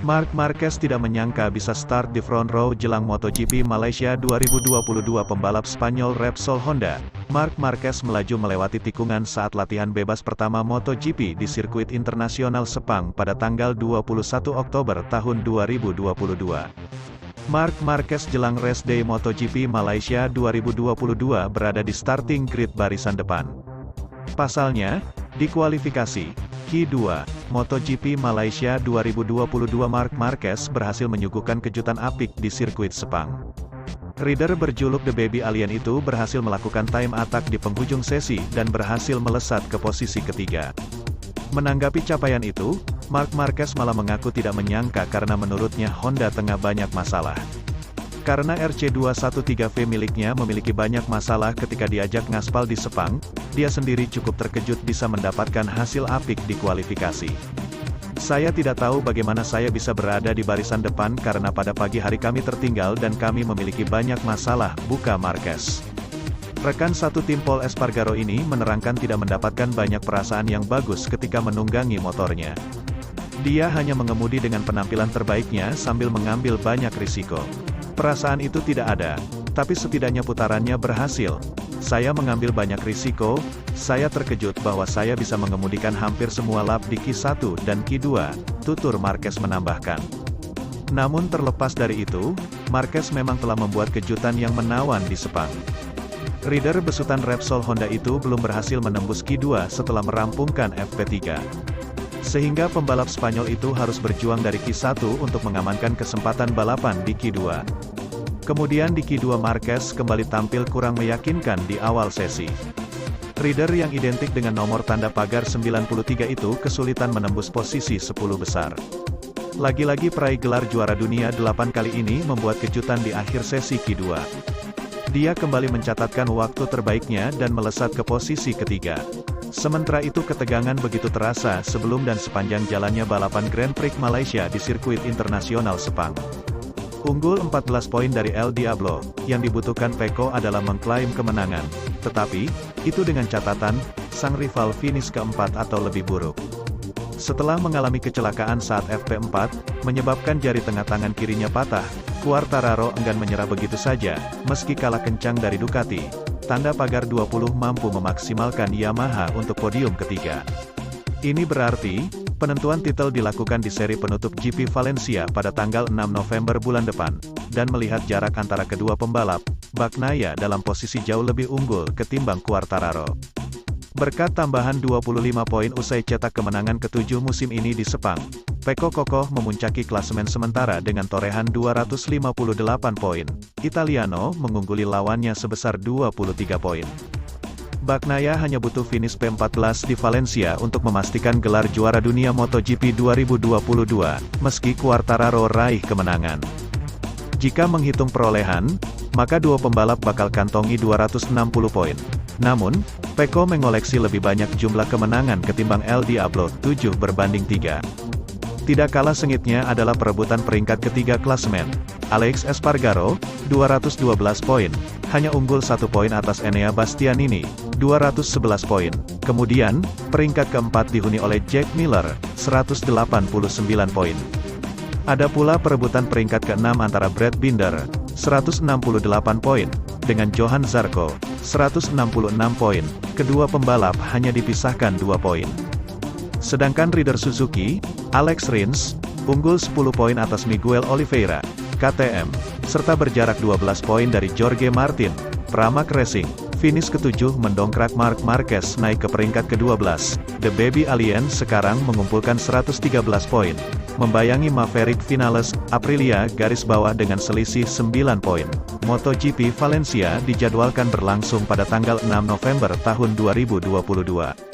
Marc Marquez tidak menyangka bisa start di front row jelang MotoGP Malaysia 2022. Pembalap Spanyol Repsol Honda, Marc Marquez melaju melewati tikungan saat latihan bebas pertama MotoGP di sirkuit internasional Sepang pada tanggal 21 Oktober tahun 2022. Marc Marquez jelang race day MotoGP Malaysia 2022 berada di starting grid barisan depan. Pasalnya, di kualifikasi Q2 MotoGP Malaysia 2022 Marc Marquez berhasil menyuguhkan kejutan apik di sirkuit Sepang. Rider berjuluk The Baby Alien itu berhasil melakukan time attack di penghujung sesi dan berhasil melesat ke posisi ketiga. Menanggapi capaian itu, Marc Marquez malah mengaku tidak menyangka karena menurutnya Honda tengah banyak masalah. Karena RC213V miliknya memiliki banyak masalah ketika diajak ngaspal di Sepang, dia sendiri cukup terkejut bisa mendapatkan hasil apik di kualifikasi. Saya tidak tahu bagaimana saya bisa berada di barisan depan karena pada pagi hari kami tertinggal dan kami memiliki banyak masalah, buka Marquez. Rekan satu tim Pol Espargaro ini menerangkan tidak mendapatkan banyak perasaan yang bagus ketika menunggangi motornya. Dia hanya mengemudi dengan penampilan terbaiknya sambil mengambil banyak risiko. Perasaan itu tidak ada, tapi setidaknya putarannya berhasil. Saya mengambil banyak risiko, saya terkejut bahwa saya bisa mengemudikan hampir semua lap di Q1 dan Q2, tutur Marquez menambahkan. Namun terlepas dari itu, Marquez memang telah membuat kejutan yang menawan di Sepang. Rider besutan Repsol Honda itu belum berhasil menembus Q2 setelah merampungkan FP3. Sehingga pembalap Spanyol itu harus berjuang dari Q1 untuk mengamankan kesempatan balapan di Q2. Kemudian di Q2 Marquez kembali tampil kurang meyakinkan di awal sesi. Rider yang identik dengan nomor tanda pagar 93 itu kesulitan menembus posisi 10 besar. Lagi-lagi peraih gelar juara dunia 8 kali ini membuat kejutan di akhir sesi Q2. Dia kembali mencatatkan waktu terbaiknya dan melesat ke posisi ketiga. Sementara itu ketegangan begitu terasa sebelum dan sepanjang jalannya balapan Grand Prix Malaysia di sirkuit internasional Sepang. Unggul 14 poin dari El Diablo, yang dibutuhkan Pecco adalah mengklaim kemenangan. Tetapi, itu dengan catatan, sang rival finish keempat atau lebih buruk. Setelah mengalami kecelakaan saat FP4, menyebabkan jari tengah tangan kirinya patah, Quartararo enggan menyerah begitu saja, meski kalah kencang dari Ducati. Tanda pagar 20 mampu memaksimalkan Yamaha untuk podium ketiga. Ini berarti, penentuan titel dilakukan di seri penutup GP Valencia pada tanggal 6 November bulan depan, dan melihat jarak antara kedua pembalap, Bagnaia dalam posisi jauh lebih unggul ketimbang Quartararo. Berkat tambahan 25 poin usai cetak kemenangan ke-7 musim ini di Sepang, Pecco kokoh memuncaki klasemen sementara dengan torehan 258 poin. Italiano mengungguli lawannya sebesar 23 poin. Bagnaia hanya butuh finish P14 di Valencia untuk memastikan gelar juara dunia MotoGP 2022, meski Quartararo raih kemenangan. Jika menghitung perolehan, maka dua pembalap bakal kantongi 260 poin. Namun, Pecco mengoleksi lebih banyak jumlah kemenangan ketimbang El Diablo, 7 berbanding 3. Tidak kalah sengitnya adalah perebutan peringkat ketiga klasemen. Alex Espargaro, 212 poin, hanya unggul 1 poin atas Enea Bastianini, 211 poin. Kemudian, peringkat keempat dihuni oleh Jack Miller, 189 poin. Ada pula perebutan peringkat keenam antara Brad Binder, 168 poin, dengan Johan Zarco, 166 poin. Kedua pembalap hanya dipisahkan 2 poin. Sedangkan rider Suzuki, Alex Rins, unggul 10 poin atas Miguel Oliveira, KTM, serta berjarak 12 poin dari Jorge Martin, Pramac Racing. Finish ke-7 mendongkrak Marc Marquez naik ke peringkat ke-12. The Baby Alien sekarang mengumpulkan 113 poin, membayangi Maverick Vinales, Aprilia garis bawah dengan selisih 9 poin. MotoGP Valencia dijadwalkan berlangsung pada tanggal 6 November tahun 2022.